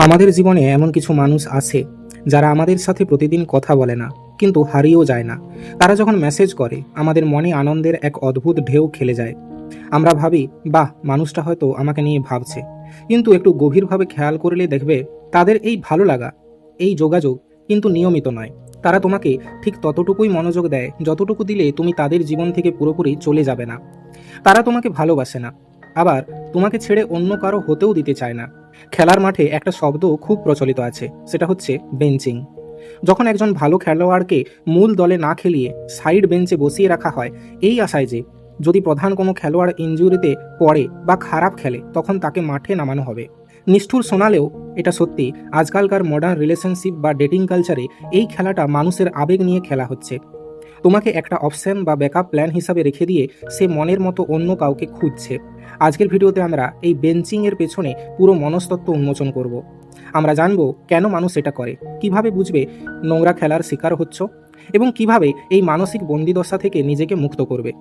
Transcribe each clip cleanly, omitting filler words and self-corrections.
আমাদের জীবনে এমন কিছু মানুষ আছে যারা আমাদের সাথে প্রতিদিন কথা বলে না, কিন্তু হারিয়েও যায় না। তারা যখন মেসেজ করে আমাদের মনে আনন্দের এক অদ্ভুত ঢেউ খেলে যায়। আমরা ভাবি, বাহ, মানুষটা হয়তো আমাকে নিয়ে ভাবছে, কিন্তু একটু গভীরভাবে খেয়াল করলে দেখবে তাদের এই ভালো লাগা, এই যোগাযোগ কিন্তু নিয়মিত নয়। তারা তোমাকে ঠিক ততটুকুই মনোযোগ দেয় যতটুকু দিলে তুমি তাদের জীবন থেকে পুরোপুরি চলে যাবে না। তারা তোমাকে ভালোবাসে না, আবার তোমাকে ছেড়ে অন্য কারো হতেও দিতে চায় না। খেলার মাঠে একটা শব্দ খুব প্রচলিত আছে, সেটা হচ্ছে বেঞ্চিং। যখন একজন ভালো খেলোয়াড়কে মূল দলে না খেলিয়ে সাইড বেঞ্চে বসিয়ে রাখা হয় এই আশায় যে যদি প্রধান কোনো খেলোয়াড় ইনজুরিতে পড়ে বা খারাপ খেলে তখন তাকে মাঠে নামানো হবে। নিষ্ঠুর শোনালেও এটা সত্যি। আজকালকার মডার্ন রিলেশনশিপ বা ডেটিং কালচারে এই খেলাটা মানুষের আবেগ নিয়ে খেলা হচ্ছে। তোমাকে একটা অপশন বা ব্যাকআপ প্ল্যান হিসাবে রেখে দিয়ে সে মনের মতো অন্য কাউকে খুঁজছে। আজকের ভিডিওতে আমরা এই বেঞ্চিংয়ের পেছনে পুরো মনস্তত্ত্ব উন্মোচন করব। আমরা জানবো কেন মানুষ এটা করে, কিভাবে বুঝবে নোংরা খেলার শিকার হচ্ছ, এবং কিভাবে এই মানসিক বন্দিদশা থেকে নিজেকে মুক্ত করবে।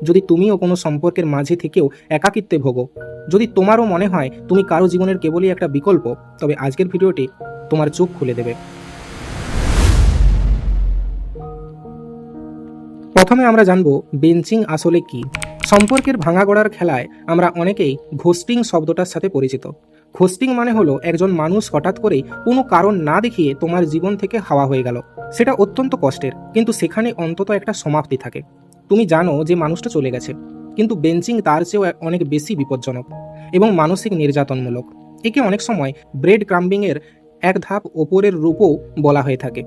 যদি তুমিও কোনো সম্পর্কের মাঝে থেকেও একাকিত্বে ভোগো, যদি তোমারও মনে হয় তুমি কারো জীবনের কেবলই একটা বিকল্প, তবে আজকের ভিডিওটি তোমার চোখ খুলে দেবে। প্রথমে আমরা জানবো বেঞ্চিং আসলে কি। সম্পর্কের ভাঙাগড়ার খেলায় আমরা অনেকেই ঘোস্টিং শব্দটার সাথে পরিচিত। ঘোস্টিং মানে হলো একজন মানুষ হঠাৎ করেই কোনো কারণ না দেখিয়ে তোমার জীবন থেকে হাওয়া হয়ে গেল। সেটা অত্যন্ত কষ্টের, কিন্তু সেখানে অন্তত একটা সমাপ্তি থাকে। তুমি জানো যে মানুষটা চলে গেছে, কিন্তু বেঞ্চিং তার চেয়েও অনেক বেশি বিপজ্জনক এবং মানসিক নির্যাতনমূলক। একে অনেক সময় ব্রেড ক্রাম্বিংয়ের এক ধাপ ওপরের রূপও বলা হয়ে থাকে।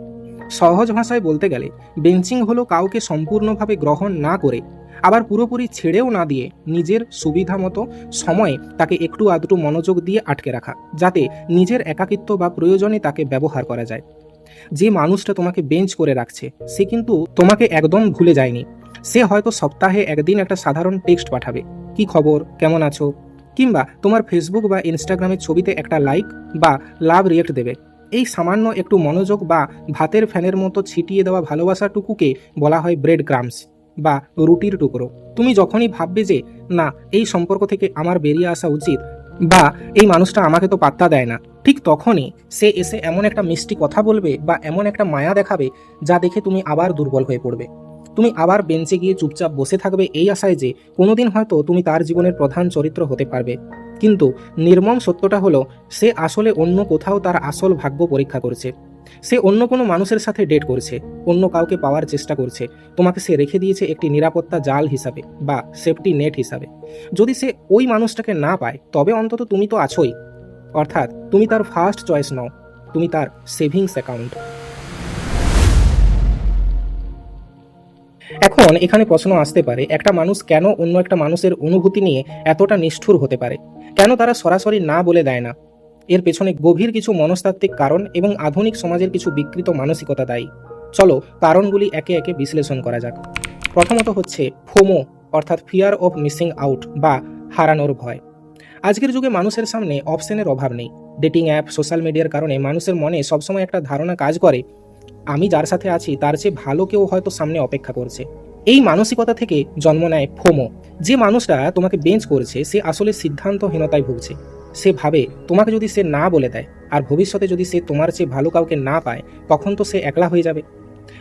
সহজ ভাষায় বলতে গেলে বেঞ্চিং হলো কাউকে সম্পূর্ণভাবে গ্রহণ না করে আবার পুরোপুরি ছেড়েও না দিয়ে নিজের সুবিধা মতো সময়ে তাকে একটু আধটু মনোযোগ দিয়ে আটকে রাখা, যাতে নিজের একাকিত্ব বা প্রয়োজনে তাকে ব্যবহার করা যায়। যে মানুষটা তোমাকে বেঞ্চ করে রাখছে সে কিন্তু তোমাকে একদম ভুলে যায়নি। সে হয়তো সপ্তাহে একদিন একটা সাধারণ টেক্সট পাঠাবে, কি খবর, কেমন আছো, কিংবা তোমার ফেসবুক বা ইনস্টাগ্রামের ছবিতে একটা লাইক বা লাভ রিয়েক্ট দেবে। এই সামান্য একটু মনোযোগ বা ভাতের ফ্যানের মতো ছিটিয়ে দেওয়া ভালোবাসাটুকুকে বলা হয় ব্রেড ক্রাম্বস বা রুটির টুকরো। তুমি যখনই ভাববে যে না, এই সম্পর্ক থেকে আমার বেরিয়ে আসা উচিত, বা এই মানুষটা আমাকে তো পাত্তা দেয় না, ঠিক তখনই সে এসে এমন একটা মিষ্টি কথা বলবে বা এমন একটা মায়া দেখাবে যা দেখে তুমি আবার দুর্বল হয়ে পড়বে। তুমি আবার বেঞ্চে গিয়ে চুপচাপ বসে থাকবে এই আশায় যে কোনোদিন হয়তো তুমি তার জীবনের প্রধান চরিত্র হতে পারবে। কিন্তু নির্মম সত্যটা হলো সে আসলে অন্য কোথাও তার আসল ভাগ্য পরীক্ষা করছে। সে অন্য কোনো মানুষের সাথে ডেট করছে, অন্য কাউকে পাওয়ার চেষ্টা করছে। তোমাকে সে রেখে দিয়েছে একটি নিরাপত্তা জাল হিসাবে বা সেফটি নেট হিসাবে। যদি সে ওই মানুষটাকে না পায় তবে অন্তত তুমি তো আছোই। অর্থাৎ তুমি তার ফার্স্ট চয়েস নও, তুমি তার সেভিংস অ্যাকাউন্ট। এখন এখানে প্রশ্ন আসতে পারে, একটা মানুষ কেন অন্য একটা মানুষের অনুভূতি নিয়ে এতটা নিষ্ঠুর হতে পারে? কেন তারা সরাসরি না বলে দেয় না? এর পেছনে গভীর কিছু মনস্তাত্ত্বিক কারণ এবং আধুনিক সমাজের কিছু বিকৃত মানসিকতা দায়ী। চলো কারণগুলি একে একে বিশ্লেষণ করা যাক। প্রথমত হচ্ছে ফোমো, অর্থাৎ ফিয়ার অফ মিসিং আউট বা হারানোর ভয়। আজকের যুগে মানুষের সামনে অপশনের অভাব নেই। ডেটিং অ্যাপ, সোশ্যাল মিডিয়ার কারণে মানুষের মনে সবসময় একটা ধারণা কাজ করে, আমি যার সাথে আছি তার চেয়ে ভালো কেউ হয়তো সামনে অপেক্ষা করছে। এই মানসিকতা থেকে জন্ম নেয় ফোমো। যে মানুষটা তোমাকে বেঞ্চ করছে সে আসলে সিদ্ধান্তহীনতায় ভুগছে। সে ভাবে তোমাকে যদি সে না বলে দেয় আর ভবিষ্যতে যদি সে তোমার চেয়ে ভালো কাউকে না পায় তখন তো সে একলা হয়ে যাবে।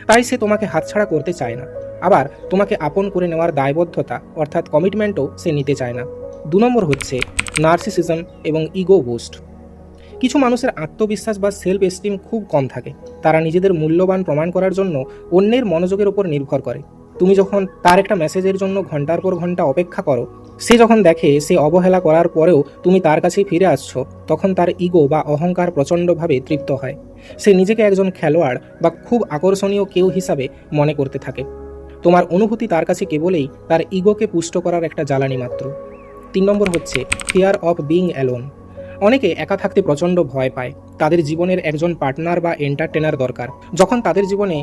তাই সে তোমাকে হাতছাড়া করতে চায় না। আবার তোমাকে আপন করে নেওয়ার দায়বদ্ধতা অর্থাৎ কমিটমেন্টও সে নিতে চায় না। 2 নম্বর হচ্ছে নার্সিসিজম এবং ইগো বুস্ট। কিছু মানুষের আত্মবিশ্বাস বা সেলফ এস্টিম খুব কম থাকে। তারা নিজেদের মূল্যবান প্রমাণ করার জন্য অন্যের মনোযোগের উপর নির্ভর করে। তুমি যখন তার একটা মেসেজের জন্য ঘন্টার পর ঘন্টা অপেক্ষা করো, সে যখন দেখে সে অবহেলা করার পরেও তুমি তার কাছেই ফিরে আসছো, তখন তার ইগো বা অহংকার প্রচণ্ডভাবে তৃপ্ত হয়। সে নিজেকে একজন খেলোয়াড় বা খুব আকর্ষণীয় কেউ হিসাবে মনে করতে থাকে। তোমার অনুভূতি তার কাছে কেবলই তার ইগোকে পুষ্ট করার একটা জ্বালানি মাত্র। 3 নম্বর হচ্ছে ফিয়ার অফ বিইং অ্যালোন। অনেকে একা থাকতে প্রচণ্ড ভয় পায়। তাদের জীবনের একজন পার্টনার বা এন্টারটেনার দরকার। যখন তাদের জীবনে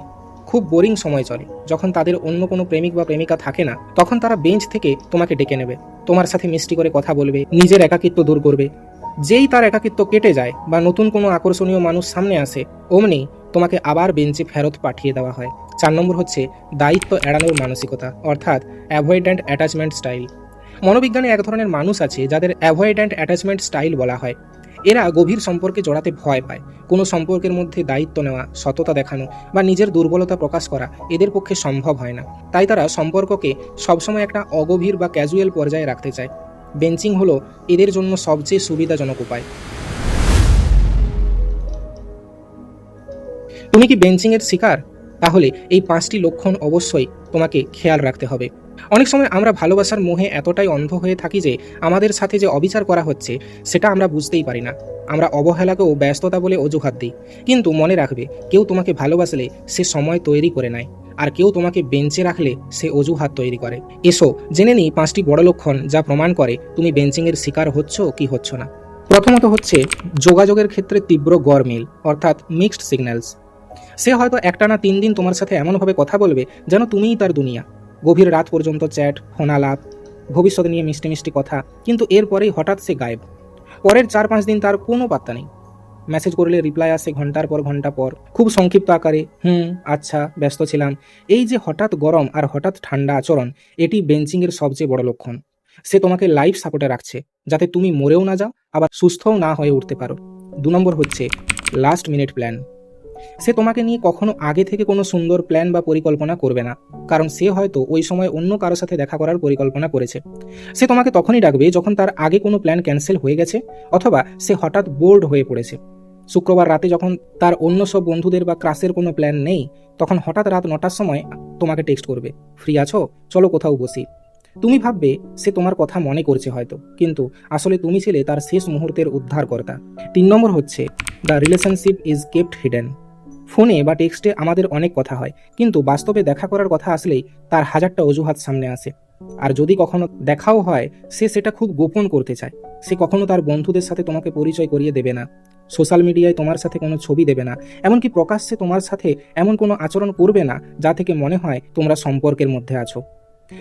খুব বোরিং সময় চলে, যখন তাদের অন্য কোনো প্রেমিক বা প্রেমিকা থাকে না, তখন তারা বেঞ্চ থেকে তোমাকে ডেকে নেবে, তোমার সাথে মিষ্টি করে কথা বলবে, নিজের একাকিত্ব দূর করবে। যেই তার একাকিত্ব কেটে যায় বা নতুন কোনো আকর্ষণীয় মানুষ সামনে আসে, অমনি তোমাকে আবার বেঞ্চে ফেরত পাঠিয়ে দেওয়া হয়। 4 নম্বর হচ্ছে দায়িত্ব এড়ানোর মানসিকতা, অর্থাৎ অ্যাভয়েডেন্ট অ্যাটাচমেন্ট স্টাইল। মনোবিজ্ঞানে এক ধরনের মানুষ আছে যাদের অ্যাভয়েডেন্ট অ্যাটাচমেন্ট স্টাইল বলা হয়। এরা গভীর সম্পর্কে জড়াতে ভয় পায়। কোনো সম্পর্কের মধ্যে দায়িত্ব নেওয়া, সততা দেখানো বা নিজের দুর্বলতা প্রকাশ করা এদের পক্ষে সম্ভব হয় না। তাই তারা সম্পর্ককে সবসময় একটা অগভীর বা ক্যাজুয়াল পর্যায়ে রাখতে চায়। বেঞ্চিং হলো এদের জন্য সবচেয়ে সুবিধাজনক উপায়। তুমি কি বেঞ্চিংয়ের শিকার? তাহলে এই 5টি লক্ষণ অবশ্যই তোমাকে খেয়াল রাখতে হবে। অনেক সময় আমরা ভালোবাসার মোহে এতটাই অন্ধ হয়ে থাকি যে আমাদের সাথে যে অবিচার করা হচ্ছে সেটা আমরা বুঝতেই পারি না। আমরা অবহেলাকেও ব্যস্ততা বলে অজুহাত দিই। কিন্তু মনে রাখবে, কেউ তোমাকে ভালোবাসলে সে সময় তৈরি করে নেয়, আর কেউ তোমাকে বেঞ্চে রাখলে সে অজুহাত তৈরি করে। এসো জেনে নিই 5টি বড় লক্ষণ যা প্রমাণ করে তুমি বেঞ্চিংয়ের শিকার হচ্ছ কি হচ্ছ না। প্রথমত হচ্ছে যোগাযোগের ক্ষেত্রে তীব্র গরমিল, অর্থাৎ মিক্সড সিগন্যালস। সে হয়তো একটানা 3 দিন তোমার সাথে এমনভাবে কথা বলবে যেন তুমিই তার দুনিয়া। গভীর রাত পর্যন্ত চ্যাট, ফোন আলাপ, ভবিষ্যৎ নিয়ে মিষ্টি মিষ্টি কথা, কিন্তু এরপরেই হঠাৎ সে গায়েব। পরের 4-5 দিন তার কোনো পাত্তা নেই। মেসেজ করলে রিপ্লাই আসে ঘন্টার পর ঘন্টা পর, খুব সংক্ষিপ্ত আকারে, আচ্ছা, ব্যস্ত ছিলাম। এই যে হঠাৎ গরম আর হঠাৎ ঠান্ডা আচরণ, এটি বেঞ্চিংয়ের সবচেয়ে বড় লক্ষণ। সে তোমাকে লাইফ সাপোর্টে রাখছে, যাতে তুমি মরেও না যাও আবার সুস্থও না হয়ে উঠতে পারো। 2 নম্বর হচ্ছে লাস্ট মিনিট প্ল্যান। সে তোমাকে নিয়ে কখনো আগে থেকে কোনো সুন্দর প্ল্যান বা পরিকল্পনা করবে না, কারণ সে হয়তো ওই সময় অন্য কারোর সাথে দেখা করার পরিকল্পনা করেছে। সে তোমাকে তখনই ডাকবে যখন তার আগে কোনো প্ল্যান ক্যান্সেল হয়ে গেছে, অথবা সে হঠাৎ বোর্ড হয়ে পড়েছে। শুক্রবার রাতে যখন তার অন্য সব বন্ধুদের বা ক্লাসের কোনো প্ল্যান নেই, তখন হঠাৎ রাত 9টার সময় তোমাকে টেক্সট করবে, ফ্রি আছো, চলো কোথাও বসি। তুমি ভাববে সে তোমার কথা মনে করছে হয়তো, কিন্তু আসলে তুমি ছিলে তার শেষ মুহূর্তের উদ্ধারকর্তা। 3 নম্বর হচ্ছে the relationship is kept hidden. ফোনে বা টেক্সটে আমাদের অনেক কথা হয়, কিন্তু বাস্তবে দেখা করার কথা আসলেই তার 1000টা অজুহাত সামনে আসে। আর যদি কখনো দেখাও হয়, সে সেটা খুব গোপন করতে চায়। সে কখনো তার বন্ধুদের সাথে তোমাকে পরিচয় করিয়ে দেবে না, সোশ্যাল মিডিয়ায় তোমার সাথে কোনো ছবি দেবে না, এমনকি প্রকাশ্যে তোমার সাথে এমন কোনো আচরণ করবে না যা থেকে মনে হয় তোমরা সম্পর্কের মধ্যে আছো।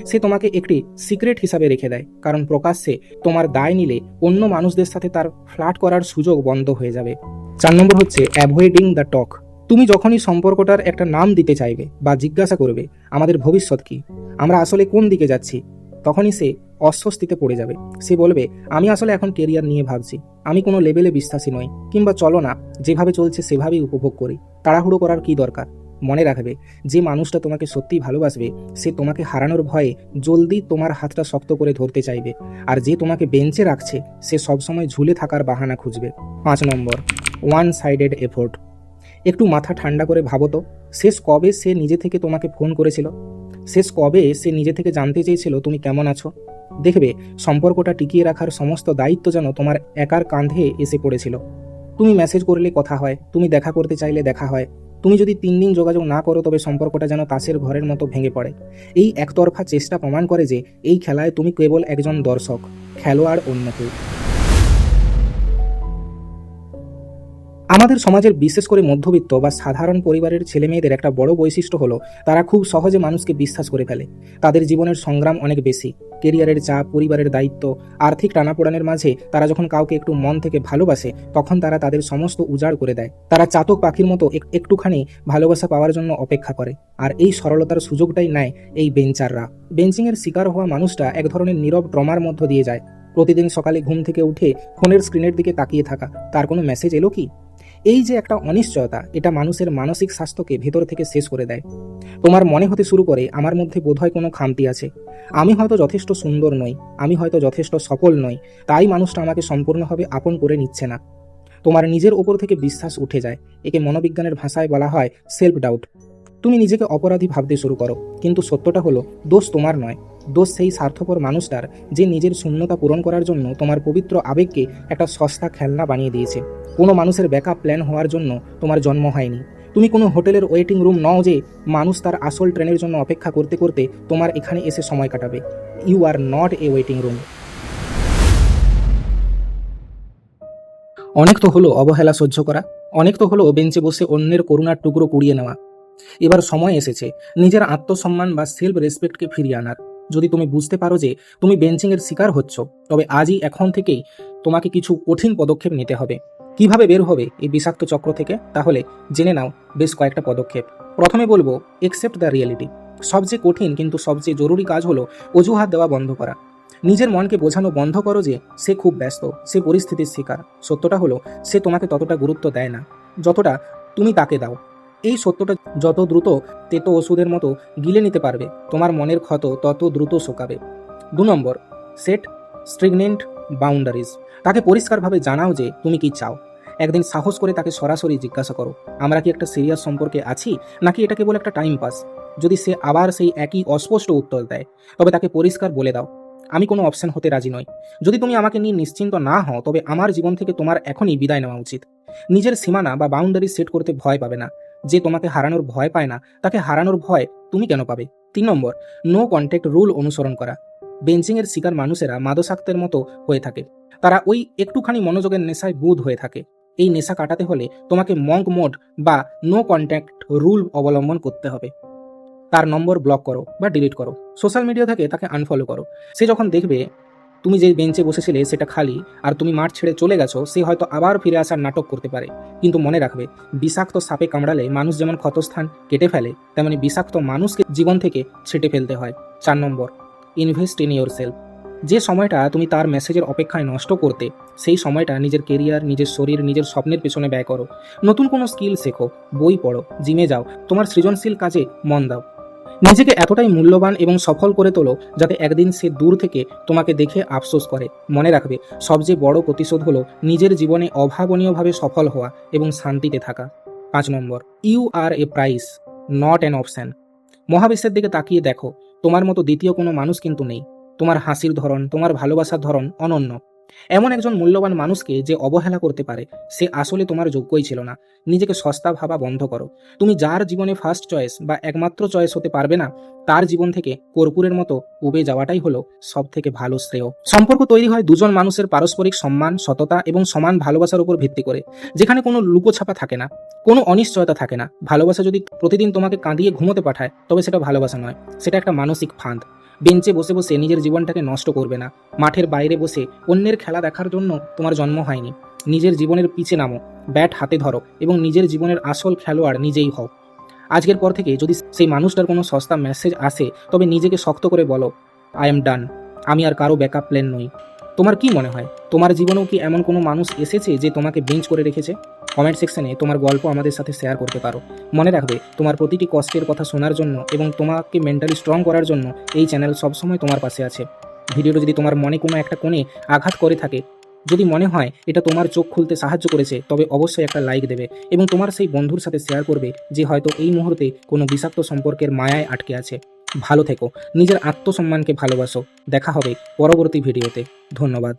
সে তোমাকে একটি সিক্রেট হিসাবে রেখে দেয়, কারণ প্রকাশ্যে তোমার দায় নিলে অন্য মানুষদের সাথে তার ফ্লার্ট করার সুযোগ বন্ধ হয়ে যাবে। 4 নম্বর হচ্ছে অ্যাভয়েডিং দ্য টক। তুমি যখনই সম্পর্কটার একটা নাম দিতে চাইবে বা জিজ্ঞাসা করবে আমাদের ভবিষ্যৎ কি, আমরা আসলে কোন দিকে যাচ্ছি, তখনই সে অস্বস্তিতে পড়ে যাবে। সে বলবে, আমি আসলে এখন কেরিয়ার নিয়ে ভাবছি, আমি কোনো লেভেলে বিশ্বাসী নই, কিংবা চলো না, যেভাবে চলছে সেভাবেই উপভোগ করি, তাড়াহুড়ো করার কি দরকার। মনে রাখবে, যে মানুষটা তোমাকে সত্যিই ভালোবাসবে সে তোমাকে হারানোর ভয়ে জলদি তোমার হাতটা শক্ত করে ধরতে চাইবে, আর যে তোমাকে বেঞ্চে রাখছে সে সবসময় ঝুলে থাকার বাহানা খুঁজবে। 5 নম্বর ওয়ান সাইডেড এফোর্ট। একটু মাথা ঠান্ডা করে ভাবো তো, শেষ কবে সে নিজে থেকে তোমাকে ফোন করেছিল? শেষ কবে সে নিজে থেকে জানতে চেয়েছিল তুমি কেমন আছো? দেখবে, সম্পর্কটা টিকিয়ে রাখার সমস্ত দায়িত্ব যেন তোমার একার কাঁধে এসে পড়েছিল। তুমি মেসেজ করলে কথা হয়, তুমি দেখা করতে চাইলে দেখা হয়, তুমি যদি 3 দিন যোগাযোগ না করো তবে সম্পর্কটা যেন তাসের ঘরের মতো ভেঙে পড়ে। এই একতরফা চেষ্টা প্রমাণ করে যে এই খেলায় তুমি কেবল একজন দর্শক, খেলোয়াড় অন্য কেউ। আমাদের সমাজের বিশেষ করে মধ্যবিত্ত বা সাধারণ পরিবারের ছেলেমেয়েদের একটা বড় বৈশিষ্ট্য হলো তারা খুব সহজে মানুষকে বিশ্বাস করে ফেলে। তাদের জীবনের সংগ্রাম অনেক বেশি, কেরিয়ারের চাপ, পরিবারের দায়িত্ব, আর্থিক টানাপোড়েনের মাঝে তারা যখন কাউকে একটু মন থেকে ভালোবাসে তখন তারা তাদের সমস্ত উজাড় করে দেয়। তারা চাতক পাখির মতো একটুখানি ভালোবাসা পাওয়ার জন্য অপেক্ষা করে, আর এই সরলতার সুযোগটাই নেয় এই বেঞ্চাররা। বেঞ্চিংয়ের শিকার হওয়া মানুষটা এক ধরনের নীরব ট্রমার মধ্য দিয়ে যায়। প্রতিদিন সকালে ঘুম থেকে উঠে ফোনের স্ক্রিনের দিকে তাকিয়ে থাকা, তার কোনো মেসেজ এলো কি? এই যে একটা অনিশ্চয়তা, এটা মানুষের মানসিক স্বাস্থ্যকে ভেতর থেকে শেষ করে দেয়। তোমার মনে হতে শুরু করে আমার মধ্যে বোধহয় কোনো খামতি আছে, আমি হয়তো যথেষ্ট সুন্দর নই, আমি হয়তো যথেষ্ট সফল নই, তাই মানুষটা আমাকে সম্পূর্ণভাবে আপন করে নিচ্ছে না। তোমার নিজের ওপর থেকে বিশ্বাস উঠে যায়। একে মনোবিজ্ঞানের ভাষায় বলা হয় সেলফ ডাউট। তুমি নিজেকে অপরাধী ভাবতে শুরু করো, কিন্তু সত্যটা হলো দোষ তোমার নয়, দোষ সেই স্বার্থপর মানুষটার যে নিজের শূন্যতা পূরণ করার জন্য তোমার পবিত্র আবেগকে একটা সস্তা খেলনা বানিয়ে দিয়েছে। কোনো মানুষের ব্যাকআপ প্ল্যান হওয়ার জন্য তোমার জন্ম হয়নি। তুমি কোনো হোটেলের ওয়েটিং রুম নও যে মানুষ তার আসল ট্রেনের জন্য অপেক্ষা করতে করতে তোমার এখানে এসে সময় কাটাবে। You are not a waiting room. অনেক তো হলো অবহেলা সহ্য করা, অনেক তো হলো বেঞ্চে বসে অন্যের করুণার টুকরো কুড়িয়ে নেওয়া। এবার সময় এসেছে নিজের আত্মসম্মান বা সেলফ রেসপেক্টকে ফিরিয়ে আনার। যদি তুমি বুঝতে পারো যে তুমি বেঞ্চিংয়ের শিকার হচ্ছ, তবে আজই এখন থেকেই তোমাকে কিছু কঠিন পদক্ষেপ নিতে হবে। কিভাবে বের হবে এই বিষাক্ত চক্র থেকে? তাহলে জেনে নাও বেশ কয়েকটা পদক্ষেপ। প্রথমে বলবো, একসেপ্ট দ্য রিয়েলিটি। সবচেয়ে কঠিন কিন্তু সবচেয়ে জরুরি কাজ হলো অজুহাত দেওয়া বন্ধ করা। নিজের মনকে বোঝানো বন্ধ করো যে সে খুব ব্যস্ত, সে পরিস্থিতির শিকার। সত্যটা হলো সে তোমাকে ততটা গুরুত্ব দেয় না যতটা তুমি তাকে দাও। এই সত্যটা যত দ্রুত তেতো ওষুধের মতো গিলে নিতে পারবে, তোমার মনের ক্ষত তত দ্রুত শোকাবে। 2 নম্বর, সেট স্ট্রিগনেন্ট বাউন্ডারিজ। তাকে পরিষ্কারভাবে জানাও যে তুমি কি চাও। একদিন সাহস করে তাকে সরাসরি জিজ্ঞাসা করো, আমরা কি একটা সিরিয়াস সম্পর্কে আছি, নাকি এটা কেবল একটা টাইম পাস। যদি সে আবার সেই একই অস্পষ্ট উত্তর দেয়, তবে তাকে পরিষ্কার বলে দাও, আমি কোনো অপশন হতে রাজি নই। যদি তুমি আমাকে নিয়ে নিশ্চিন্ত না হও, তবে আমার জীবন থেকে তোমার এখনই বিদায় নেওয়া উচিত। নিজের সীমানা বা বাউন্ডারি সেট করতে ভয় পাবে না। যে তোমাকে হারানোর ভয় পায় না, তাকে হারানোর ভয় তুমি কেন পাবে? 3 নম্বর, নো কন্ট্যাক্ট রুল অনুসরণ করা। বেঞ্চিংয়ের শিকার মানুষেরা মাদকাসক্তের মতো হয়ে থাকে। তারা ওই একটুখানি মনোযোগের নেশায় বুঁদ হয়ে থাকে। এই নেশা কাটাতে হলে তোমাকে মঙ্ক মোড বা নো কন্ট্যাক্ট রুল অবলম্বন করতে হবে। তার নম্বর ব্লক করো বা ডিলিট করো। সোশ্যাল মিডিয়া থেকে তাকে আনফলো করো। সে যখন দেখবে তুমি যে বেঞ্চে বসেছিলে সেটা খালি আর তুমি মাঠ ছেড়ে চলে গেছো, সে হয়তো আবার ফিরে আসার নাটক করতে পারে। কিন্তু মনে রাখবে, বিষাক্ত সাপে কামড়ালে মানুষ যেমন ক্ষতস্থান কেটে ফেলে, তেমনি বিষাক্ত মানুষকে জীবন থেকে ছেটে ফেলতে হয়। 4 নম্বর, ইনভেস্ট ইন ইয়োর সেলফ। যে সময়টা তুমি তার মেসেজের অপেক্ষায় নষ্ট করতে, সেই সময়টা নিজের কেরিয়ার, নিজের শরীর, নিজের স্বপ্নের পেছনে ব্যয় করো। নতুন কোনো স্কিল শেখো, বই পড়ো, জিমে যাও, তোমার সৃজনশীল কাজে মন দাও। নিজেকে এতটাই মূল্যবান এবং সফল করে তোলো যাতে একদিন সে দূর থেকে তোমাকে দেখে আফসোস করে। মনে রাখবে, সবচেয়ে বড় প্রতিশোধ হলো নিজের জীবনে অভাবনীয়ভাবে সফল হওয়া এবং শান্তিতে থাকা। 5 নম্বর, you are a price, not an option. মহাবিশ্বের দিকে তাকিয়ে দেখো, তোমার মতো দ্বিতীয় কোনো মানুষ কিন্তু নেই। তোমার হাসির ধরন, তোমার ভালোবাসার ধরন অনন্য। এমন একজন মূল্যবান মানুষকে যে অবহেলা করতে পারে, সে আসলে তোমার যোগ্যই ছিল না। নিজেকে সস্তা ভাবা বন্ধ করো। তুমি যার জীবনে ফার্স্ট চয়েস বা একমাত্র চয়েস হতে পারবে না, তার জীবন থেকে কর্পূরের মতো উবে যাওয়াটাই হলো সব থেকে ভালো শ্রেয়। সম্পর্ক তৈরি হয় দুজন মানুষের পারস্পরিক সম্মান, সততা এবং সমান ভালোবাসার উপর ভিত্তি করে, যেখানে কোনো লুকোছাপা থাকে না, কোনো অনিশ্চয়তা থাকে না। ভালোবাসা যদি প্রতিদিন তোমাকে কাঁদিয়ে ঘুমোতে পাঠায়, তবে সেটা ভালোবাসা নয়, সেটা একটা মানসিক ফাঁদ। বেঞ্চে বসে বসে নিজের জীবনটাকে নষ্ট করবে না। মাঠের বাইরে বসে অন্যের খেলা দেখার জন্য তোমার জন্ম হয়নি। নিজের জীবনের পিছে নামো, ব্যাট হাতে ধরো এবং নিজের জীবনের আসল খেলোয়াড় নিজেই হও। আজকের পর থেকে যদি সেই মানুষটার কোনো সস্তা মেসেজ আসে, তবে নিজেকে শক্ত করে বলো, আই এম ডান। আমি আর কারো ব্যাকআপ প্ল্যান নই। তোমার কি মনে হয়, তোমার জীবনেও কি এমন কোনো মানুষ এসেছে যে তোমাকে বেঞ্চ করে রেখেছে? কমেন্ট সেকশনে তোমার গল্প আমাদের সাথে শেয়ার করতে পারো। মনে রাখবে, তোমার প্রতিটি কষ্টের কথা শোনার জন্য এবং তোমাকে মেন্টালি স্ট্রং করার জন্য এই চ্যানেল সবসময় তোমার পাশে আছে। ভিডিওটা যদি তোমার মনে কোনো একটা কোণে আঘাত করে থাকে, যদি মনে হয় এটা তোমার চোখ খুলতে সাহায্য করেছে, তবে অবশ্যই একটা লাইক দেবে এবং তোমার সেই বন্ধুর সাথে শেয়ার করবে যে হয়তো এই মুহূর্তে কোনো বিষাক্ত সম্পর্কের মায়ায় আটকে আছে। ভালো থেকো, নিজের আত্মসম্মানকে ভালোবাসো। দেখা হবে পরবর্তী ভিডিওতে। ধন্যবাদ।